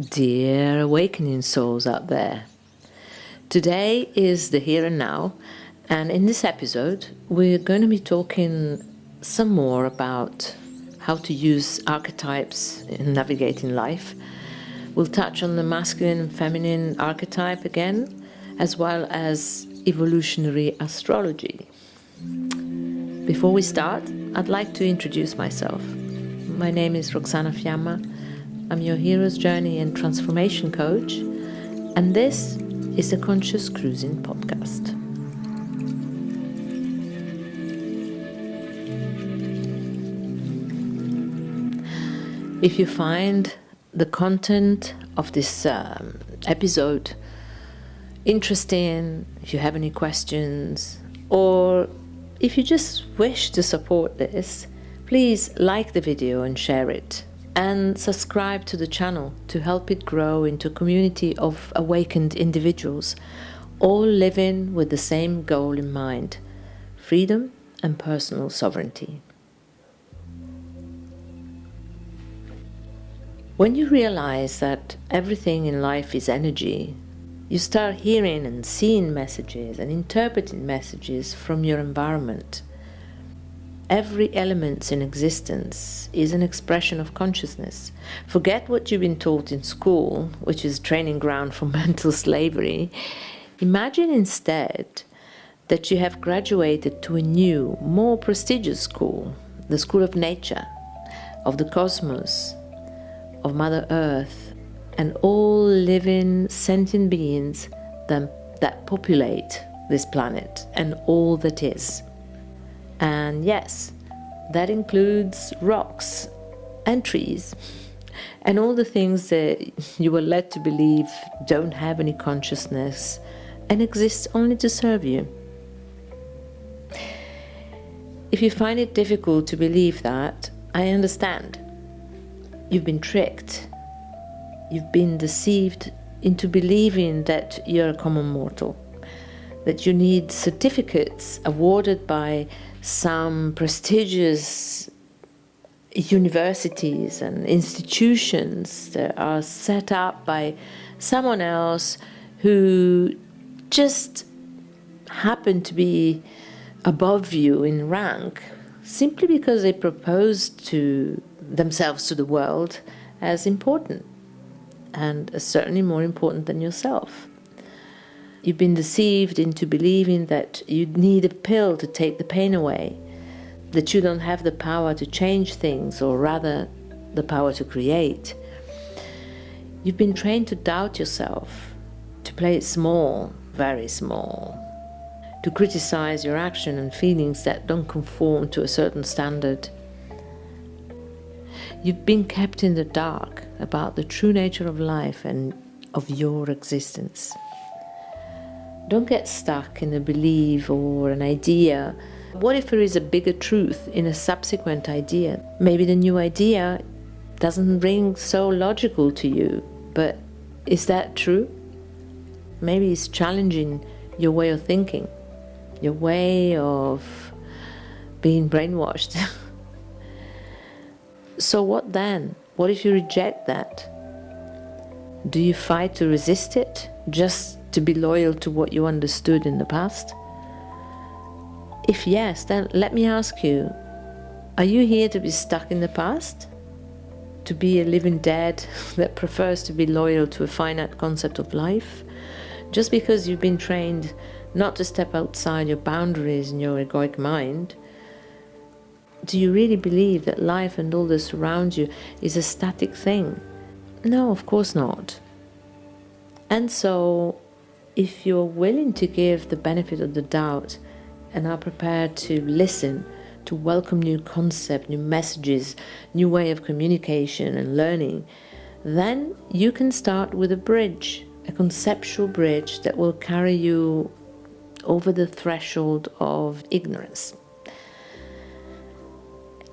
Dear awakening souls out there. Today is the here and now, and in this episode we're going to be talking some more about how to use archetypes in navigating life. We'll touch on the masculine and feminine archetype again, as well as evolutionary astrology. Before we start, I'd like to introduce myself. My name is Roxana Fiamma. I'm your hero's journey and transformation coach, and this is the Conscious Cruising podcast. If you find the content of this episode interesting, if you have any questions, or if you just wish to support this, please like the video and share it. And subscribe to the channel to help it grow into a community of awakened individuals, all living with the same goal in mind: freedom and personal sovereignty. When you realize that everything in life is energy, you start hearing and seeing messages and interpreting messages from your environment. Every element in existence is an expression of consciousness. Forget what you've been taught in school, which is training ground for mental slavery. Imagine instead that you have graduated to a new, more prestigious school, the school of nature, of the cosmos, of Mother Earth, and all living sentient beings that populate this planet and all that is. And yes, that includes rocks and trees and all the things that you were led to believe don't have any consciousness and exist only to serve you. If you find it difficult to believe that, I understand. You've been tricked. You've been deceived into believing that you're a common mortal, that you need certificates awarded by some prestigious universities and institutions that are set up by someone else who just happen to be above you in rank, simply because they proposed to themselves to the world as important, and certainly more important than yourself. You've been deceived into believing that you need a pill to take the pain away, that you don't have the power to change things, or rather, the power to create. You've been trained to doubt yourself, to play it small, very small, to criticize your action and feelings that don't conform to a certain standard. You've been kept in the dark about the true nature of life and of your existence. Don't get stuck in a belief or an idea. What if there is a bigger truth in a subsequent idea? Maybe the new idea doesn't ring so logical to you, but is that true? Maybe it's challenging your way of thinking, your way of being brainwashed. So what then? What if you reject that? Do you fight to resist it, just to be loyal to what you understood in the past? If yes, then let me ask you, are you here to be stuck in the past? To be a living dead that prefers to be loyal to a finite concept of life? Just because you've been trained not to step outside your boundaries in your egoic mind? Do you really believe that life and all that surrounds you is a static thing? No, of course not. And so, if you're willing to give the benefit of the doubt and are prepared to listen, to welcome new concepts, new messages, new way of communication and learning, then you can start with a bridge, a conceptual bridge that will carry you over the threshold of ignorance.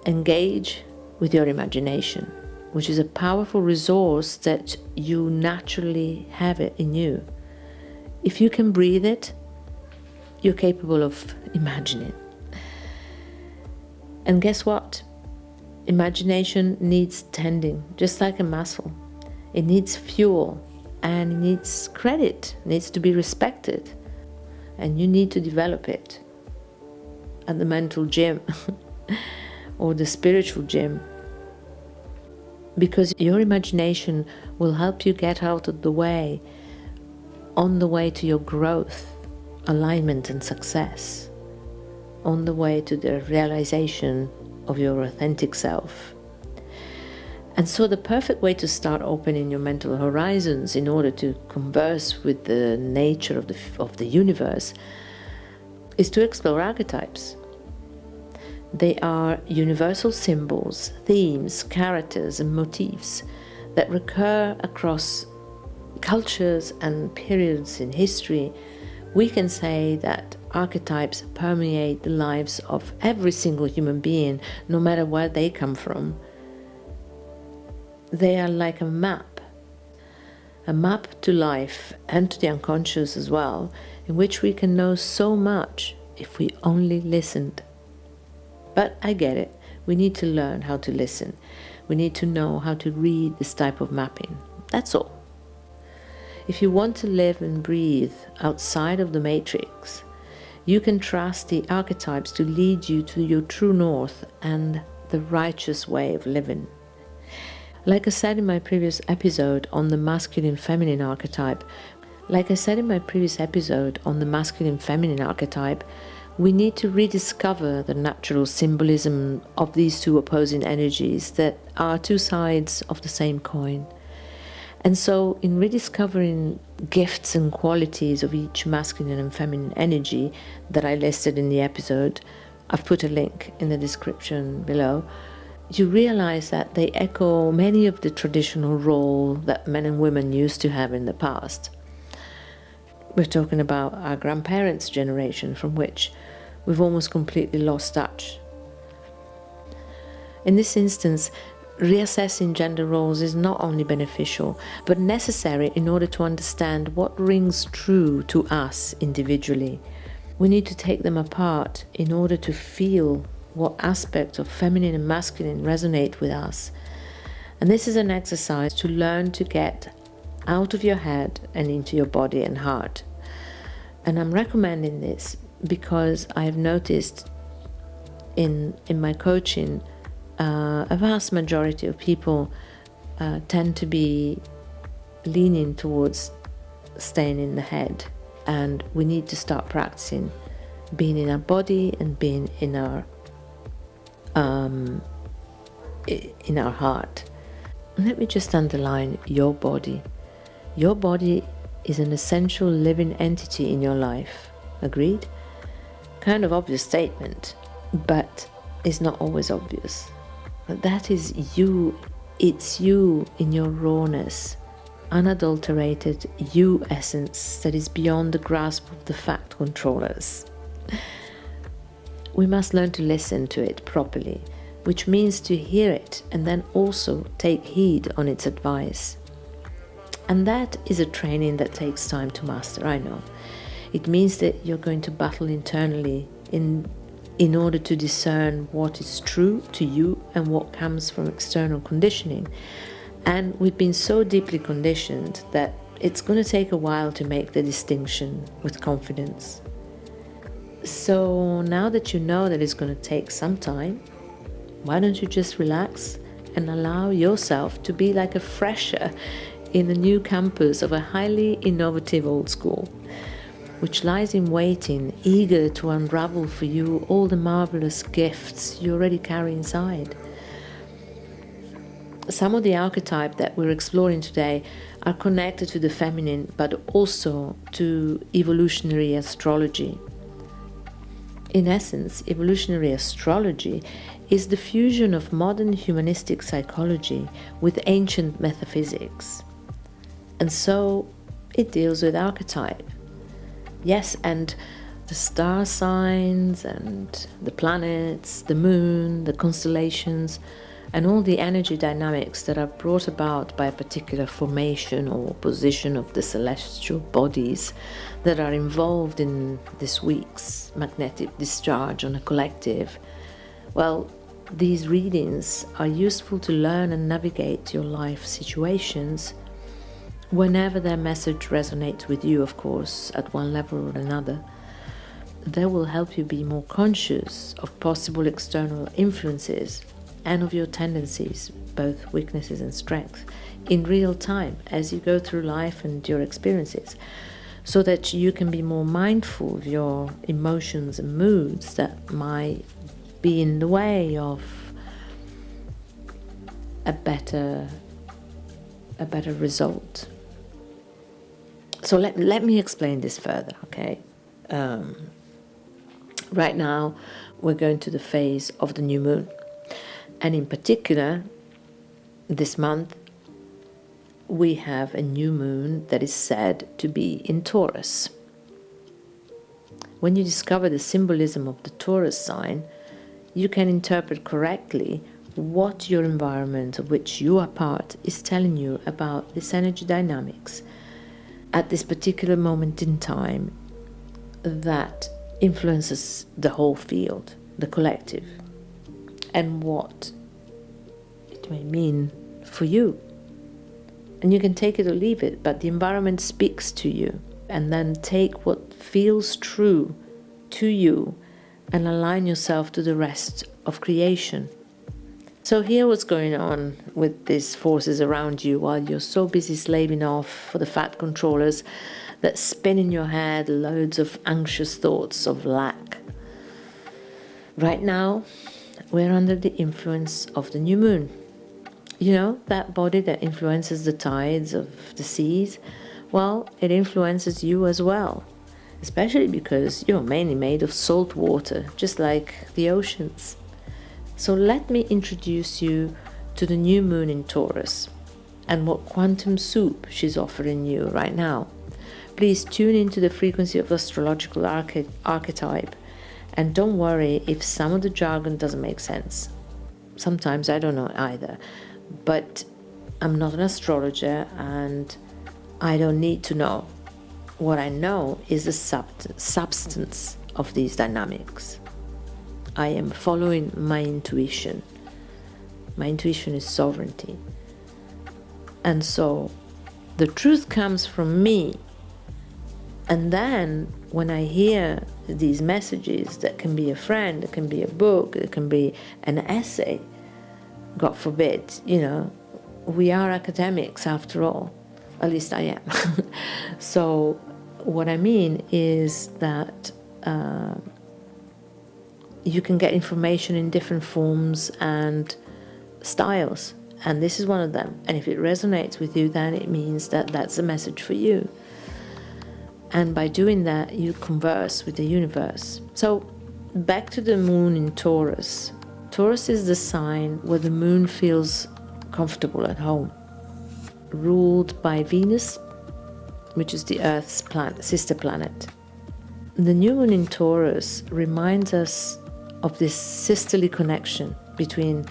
Engage with your imagination, which is a powerful resource that you naturally have it in you. If you can breathe it, you're capable of imagining. And guess what? Imagination needs tending, just like a muscle. It needs fuel and it needs credit, it needs to be respected. And you need to develop it at the mental gym or the spiritual gym. Because your imagination will help you get out of the way on the way to your growth, alignment and success, on the way to the realization of your authentic self. And so the perfect way to start opening your mental horizons in order to converse with the nature of the universe is to explore archetypes. They are universal symbols, themes, characters and motifs that recur across cultures and periods in history. We can say that archetypes permeate the lives of every single human being, no matter where they come from. They are like a map to life and to the unconscious as well, in which we can know so much if we only listened. But I get it, we need to learn how to listen. We need to know how to read this type of mapping. That's all. If you want to live and breathe outside of the matrix, you can trust the archetypes to lead you to your true north and the righteous way of living. Like I said in my previous episode on the masculine-feminine archetype, we need to rediscover the natural symbolism of these two opposing energies that are two sides of the same coin. And so in rediscovering gifts and qualities of each masculine and feminine energy that I listed in the episode, I've put a link in the description below, you realize that they echo many of the traditional roles that men and women used to have in the past. We're talking about our grandparents' generation, from which we've almost completely lost touch. In this instance, reassessing gender roles is not only beneficial, but necessary in order to understand what rings true to us individually. We need to take them apart in order to feel what aspects of feminine and masculine resonate with us. And this is an exercise to learn to get out of your head and into your body and heart. And I'm recommending this because I've noticed in my coaching, a vast majority of people tend to be leaning towards staying in the head, and we need to start practicing being in our body and being in our heart. Let me just underline your body. Your body is an essential living entity in your life. Agreed? Kind of obvious statement, but it's not always obvious. But that is you. It's you in your rawness, unadulterated you essence that is beyond the grasp of the fact controllers. We must learn to listen to it properly, which means to hear it and then also take heed on its advice. And that is a training that takes time to master, I know. It means that you're going to battle internally in order to discern what is true to you and what comes from external conditioning. And we've been so deeply conditioned that it's going to take a while to make the distinction with confidence. So now that you know that it's going to take some time, why don't you just relax and allow yourself to be like a fresher in the new campus of a highly innovative old school, which lies in waiting, eager to unravel for you all the marvelous gifts you already carry inside. Some of the archetypes that we're exploring today are connected to the feminine, but also to evolutionary astrology. In essence, evolutionary astrology is the fusion of modern humanistic psychology with ancient metaphysics. And so it deals with archetype. Yes, and the star signs and the planets, the moon, the constellations, and all the energy dynamics that are brought about by a particular formation or position of the celestial bodies that are involved in this week's magnetic discharge on a collective. Well, these readings are useful to learn and navigate your life situations Whenever their message resonates with you, of course, at one level or another, they will help you be more conscious of possible external influences and of your tendencies, both weaknesses and strengths, in real time as you go through life and your experiences, so that you can be more mindful of your emotions and moods that might be in the way of a better result. So let me explain this further, okay? Right now, we're going to the phase of the new moon. And in particular, this month, we have a new moon that is said to be in Taurus. When you discover the symbolism of the Taurus sign, you can interpret correctly what your environment of which you are part is telling you about this energy dynamics at this particular moment in time that influences the whole field, the collective, and what it may mean for you. And you can take it or leave it, but the environment speaks to you, and then take what feels true to you and align yourself to the rest of creation. So hear what's going on with these forces around you while you're so busy slaving off for the fat controllers that spin in your head loads of anxious thoughts of lack. Right now, we're under the influence of the new moon. You know, that body that influences the tides of the seas? Well, it influences you as well, especially because you're mainly made of salt water, just like the oceans. So let me introduce you to the new moon in Taurus and what quantum soup she's offering you right now. Please tune into the frequency of astrological archetype, and don't worry if some of the jargon doesn't make sense. Sometimes I don't know either, but I'm not an astrologer and I don't need to know. What I know is the substance of these dynamics. I am following my intuition. My intuition is sovereignty. And so the truth comes from me. And then when I hear these messages, that can be a friend, it can be a book, it can be an essay, God forbid, you know, we are academics after all, at least I am. So what I mean is that you can get information in different forms and styles, and this is one of them. And if it resonates with you, then it means that that's a message for you. And by doing that, you converse with the universe. So back to the moon in Taurus. Taurus is the sign where the moon feels comfortable at home, ruled by Venus, which is the Earth's sister planet. The new moon in Taurus reminds us of this sisterly connection between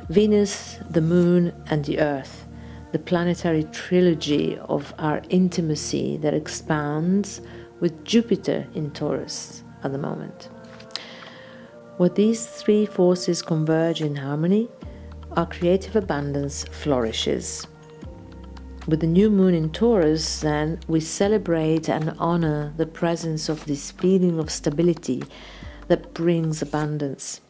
Venus, the moon, and the Earth, the planetary trilogy of our intimacy that expands with Jupiter in Taurus at the moment. Where these three forces converge in harmony, our creative abundance flourishes. With the new moon in Taurus, then, we celebrate and honor the presence of this feeling of stability that brings abundance.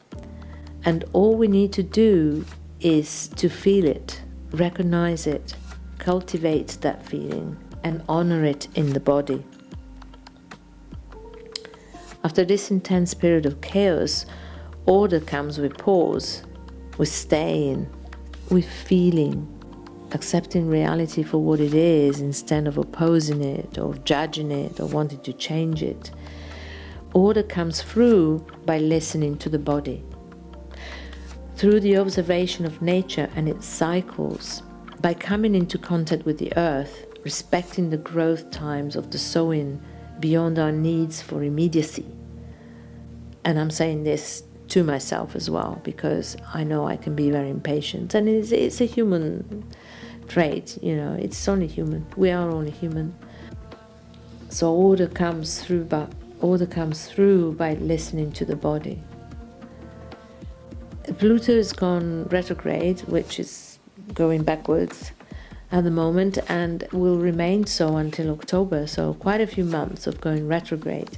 And all we need to do is to feel it, recognize it, cultivate that feeling, and honor it in the body. After this intense period of chaos, order comes with pause, with staying, with feeling, accepting reality for what it is instead of opposing it or judging it or wanting to change it. Order comes through by listening to the body, through the observation of nature and its cycles, by coming into contact with the earth, respecting the growth times of the sowing beyond our needs for immediacy. And I'm saying this to myself as well, because I know I can be very impatient, and it's a human trait, you know, it's only human. We are only human. So order comes through by listening to the body. Pluto has gone retrograde, which is going backwards, at the moment, and will remain so until October, so quite a few months of going retrograde.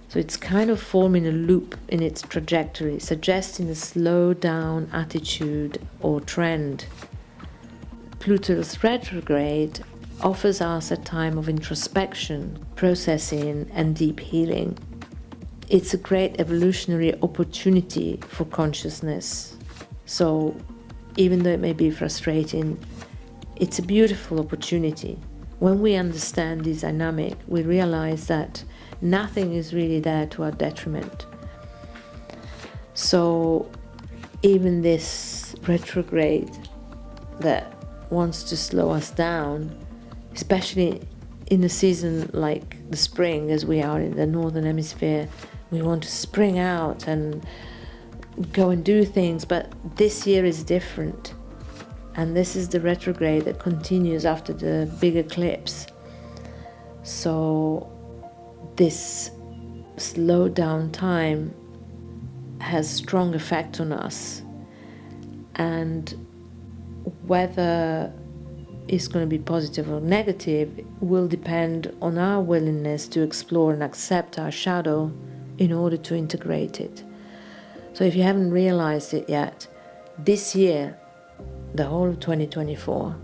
So it's kind of forming a loop in its trajectory, suggesting a slow down attitude or trend. Pluto's retrograde offers us a time of introspection, processing, and deep healing. It's a great evolutionary opportunity for consciousness. So even though it may be frustrating, it's a beautiful opportunity. When we understand this dynamic, we realize that nothing is really there to our detriment. So even this retrograde that wants to slow us down, especially in a season like the spring, as we are in the northern hemisphere, we want to spring out and go and do things, but this year is different. And this is the retrograde that continues after the big eclipse. So this slow down time has strong effect on us, and whether it's going to be positive or negative will depend on our willingness to explore and accept our shadow in order to integrate it. So if you haven't realized it yet, this year, the whole of 2024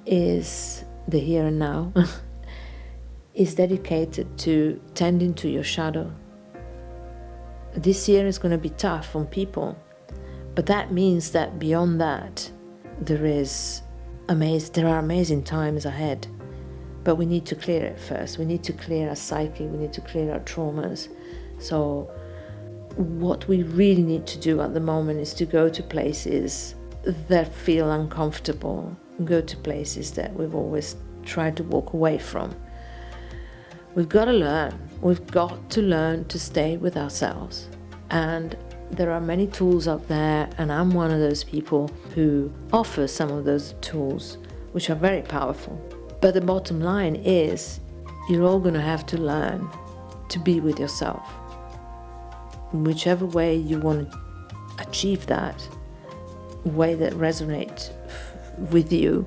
is the here and now, is dedicated to tending to your shadow. This year is going to be tough on people, but that means that beyond that, there are amazing times ahead. But we need to clear it first. We need to clear our psyche, we need to clear our traumas. So what we really need to do at the moment is to go to places that feel uncomfortable, go to places that we've always tried to walk away from. We've got to learn to stay with ourselves. And there are many tools out there, and I'm one of those people who offer some of those tools, which are very powerful. But the bottom line is, you're all going to have to learn to be with yourself. Whichever way you want to achieve that, way that resonates with you,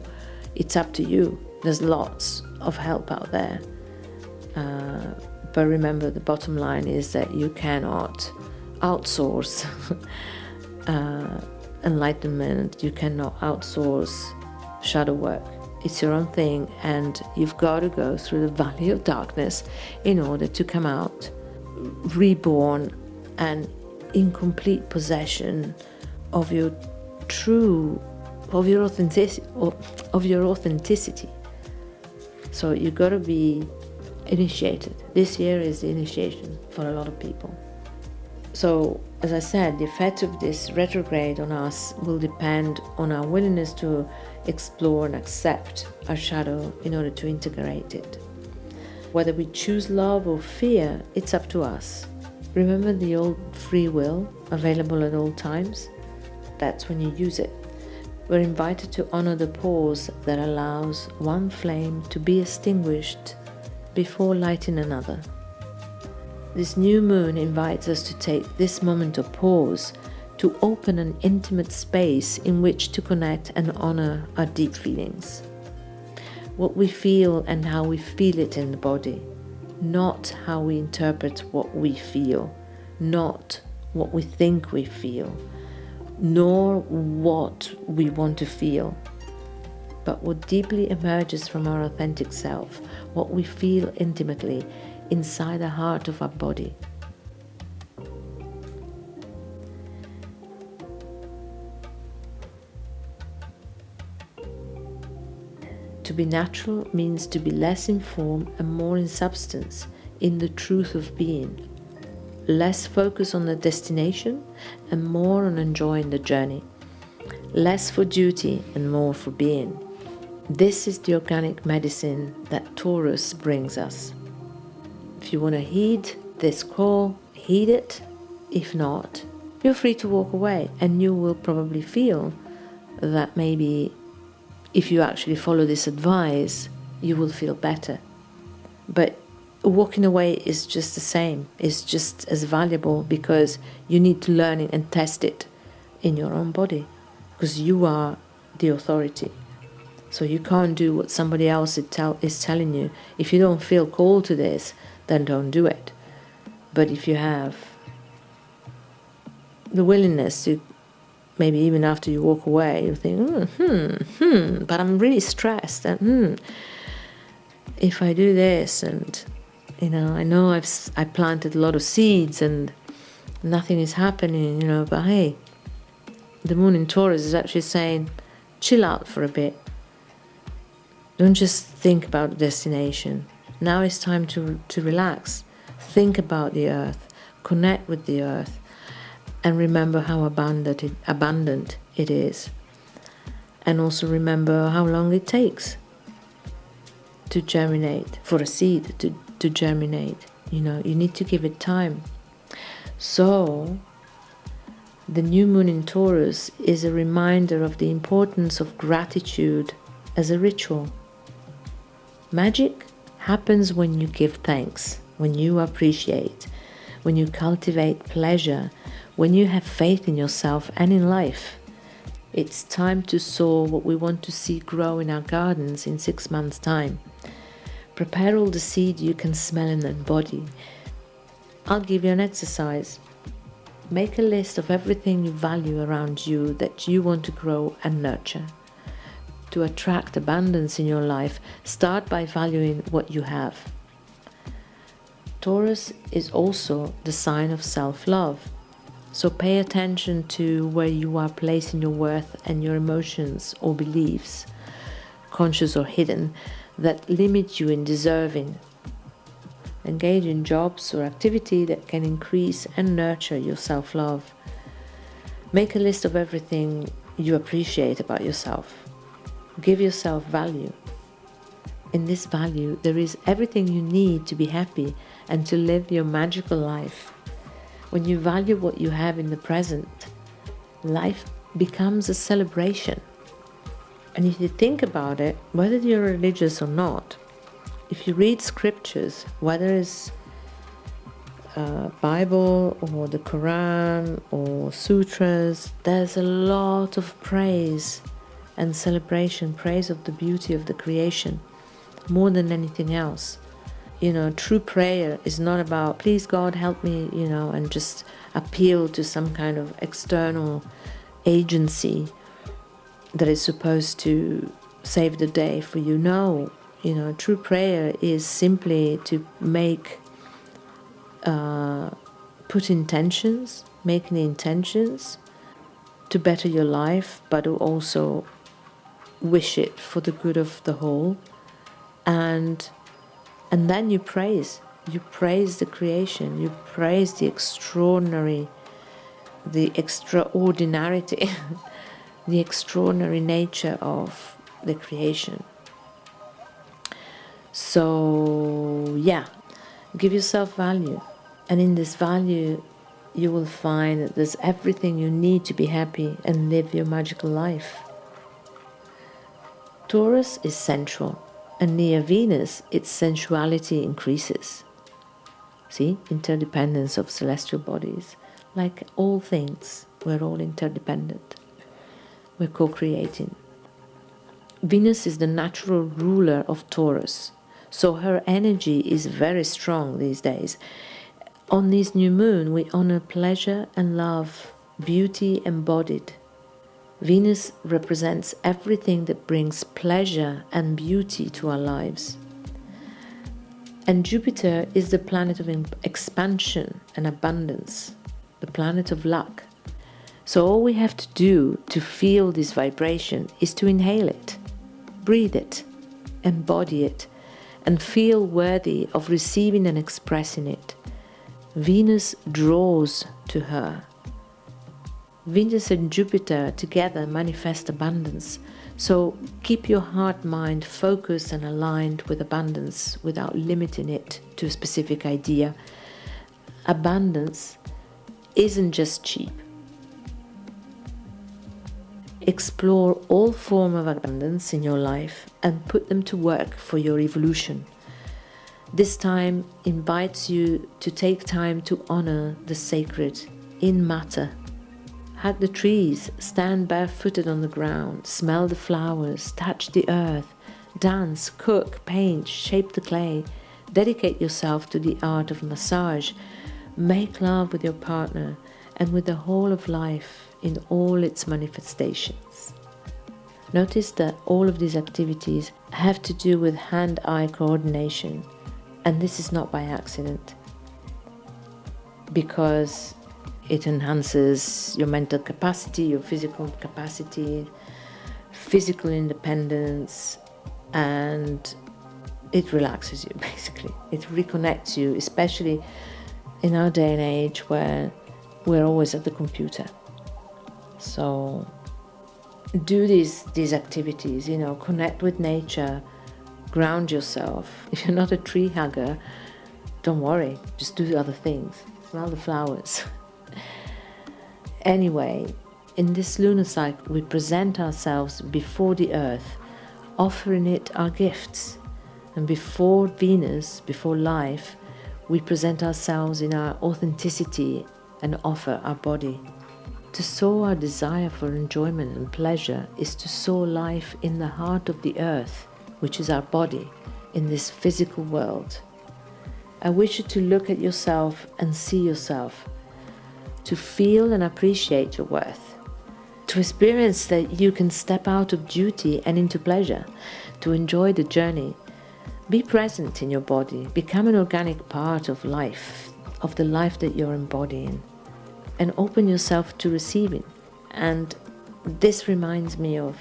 it's up to you. There's lots of help out there. But remember, the bottom line is that you cannot outsource enlightenment. You cannot outsource shadow work. It's your own thing, and you've got to go through the valley of darkness in order to come out reborn and in complete possession of your authenticity. So you've got to be initiated. This year is the initiation for a lot of people. So, as I said, the effect of this retrograde on us will depend on our willingness to explore and accept our shadow in order to integrate it. Whether we choose love or fear, it's up to us. Remember the old free will available at all times? That's when you use it. We're invited to honor the pause that allows one flame to be extinguished before lighting another. This new moon invites us to take this moment of pause to open an intimate space in which to connect and honor our deep feelings. What we feel and how we feel it in the body, not how we interpret what we feel, not what we think we feel, nor what we want to feel, but what deeply emerges from our authentic self, what we feel intimately inside the heart of our body. To be natural means to be less in form and more in substance, in the truth of being. Less focus on the destination and more on enjoying the journey. Less for duty and more for being. This is the organic medicine that Taurus brings us. If you want to heed this call, heed it. If not, you're free to walk away, and you will probably feel that maybe if you actually follow this advice, you will feel better. But walking away is just the same. It's just as valuable, because you need to learn it and test it in your own body, because you are the authority. So you can't do what somebody else is telling you. If you don't feel called to this, then don't do it. But if you have the willingness to, maybe even after you walk away, you think, but I'm really stressed, and if I do this, and I know I planted a lot of seeds and nothing is happening, but hey, the moon in Taurus is actually saying, chill out for a bit. Don't just think about the destination. Now it's time to relax. Think about the earth, connect with the earth, and remember how abundant it is. And also remember how long it takes to germinate, for a seed to germinate. You need to give it time. So the new moon in Taurus is a reminder of the importance of gratitude as a ritual. Magic happens when you give thanks, when you appreciate, when you cultivate pleasure, when you have faith in yourself and in life. It's time to sow what we want to see grow in our gardens in 6 months' time. Prepare all the seed you can smell and embody. I'll give you an exercise. Make a list of everything you value around you that you want to grow and nurture. To attract abundance in your life, start by valuing what you have. Taurus is also the sign of self-love. So pay attention to where you are placing your worth and your emotions or beliefs, conscious or hidden, that limit you in deserving. Engage in jobs or activity that can increase and nurture your self-love. Make a list of everything you appreciate about yourself. Give yourself value. In this value, there is everything you need to be happy and to live your magical life. When you value what you have in the present, life becomes a celebration. And if you think about it, whether you're religious or not, if you read scriptures, whether it's Bible or the Quran or sutras, there's a lot of praise and celebration, praise of the beauty of the creation, more than anything else. True prayer is not about, please God help me, and just appeal to some kind of external agency that is supposed to save the day for you. No, true prayer is simply to put intentions, making the intentions to better your life, but to also wish it for the good of the whole, and then you praise the creation, you praise the extraordinarity, the extraordinary nature of the creation. So yeah, give yourself value, and in this value you will find that there's everything you need to be happy and live your magical life. Taurus is sensual, and near Venus, its sensuality increases. See, interdependence of celestial bodies. Like all things, we're all interdependent. We're co-creating. Venus is the natural ruler of Taurus, so her energy is very strong these days. On this new moon, we honor pleasure and love, beauty embodied. Venus represents everything that brings pleasure and beauty to our lives. And Jupiter is the planet of expansion and abundance, the planet of luck. So all we have to do to feel this vibration is to inhale it, breathe it, embody it, and feel worthy of receiving and expressing it. Venus draws to her. Venus and Jupiter together manifest abundance. So keep your heart mind focused and aligned with abundance without limiting it to a specific idea. Abundance isn't just cheap. Explore all forms of abundance in your life and put them to work for your evolution. This time invites you to take time to honor the sacred in matter. hug the trees, stand barefooted on the ground, smell the flowers, touch the earth, dance, cook, paint, shape the clay, dedicate yourself to the art of massage, make love with your partner and with the whole of life in all its manifestations. Notice that all of these activities have to do with hand-eye coordination, and this is not by accident, because it enhances your mental capacity, your physical capacity, physical independence, and it relaxes you, basically. It reconnects you, especially in our day and age where we're always at the computer. So do these activities, connect with nature, ground yourself. If you're not a tree hugger, don't worry, just do other things. Smell the flowers. Anyway, in this lunar cycle, we present ourselves before the earth, offering it our gifts. And before Venus, before life, we present ourselves in our authenticity and offer our body. To sow our desire for enjoyment and pleasure is to sow life in the heart of the earth, which is our body, in this physical world. I wish you to look at yourself and see yourself, to feel and appreciate your worth, to experience that you can step out of duty and into pleasure, to enjoy the journey. Be present in your body, become an organic part of life, of the life that you're embodying, and open yourself to receiving. And this reminds me of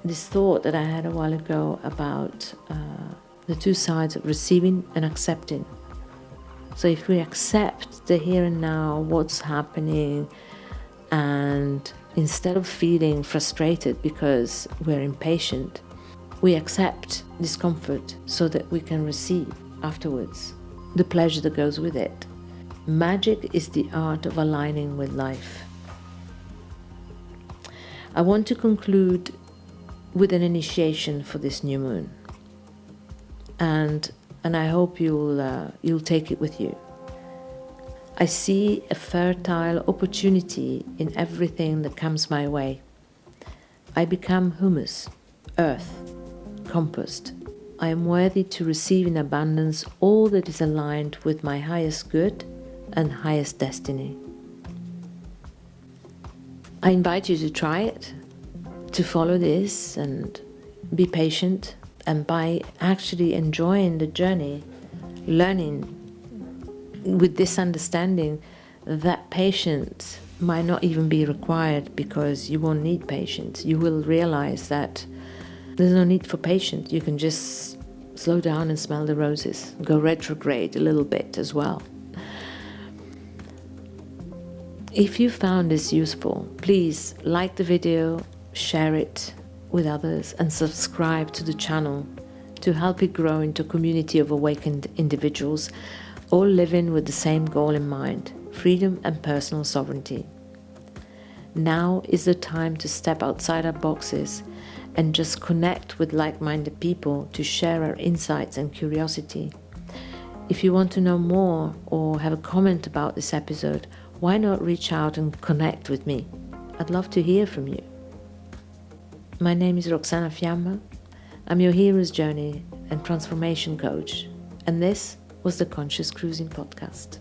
this thought that I had a while ago about the two sides of receiving and accepting. So if we accept the here and now, what's happening, and instead of feeling frustrated because we're impatient, we accept discomfort so that we can receive afterwards the pleasure that goes with it. Magic is the art of aligning with life. I want to conclude with an initiation for this new moon, and I hope you'll take it with you. I see a fertile opportunity in everything that comes my way. I become humus, earth, compost. I am worthy to receive in abundance all that is aligned with my highest good and highest destiny. I invite you to try it, to follow this and be patient, and by actually enjoying the journey, learning with this understanding that patience might not even be required because you won't need patience. You will realize that there's no need for patience. You can just slow down and smell the roses, go retrograde a little bit as well. If you found this useful, please like the video, share it with others, and subscribe to the channel to help it grow into a community of awakened individuals, all living with the same goal in mind: freedom and personal sovereignty. Now is the time to step outside our boxes and just connect with like-minded people to share our insights and curiosity. If you want to know more or have a comment about this episode, why not reach out and connect with me? I'd love to hear from you. My name is Roxana Fiamma. I'm your hero's journey and transformation coach, and this was the Conscious Cruising Podcast.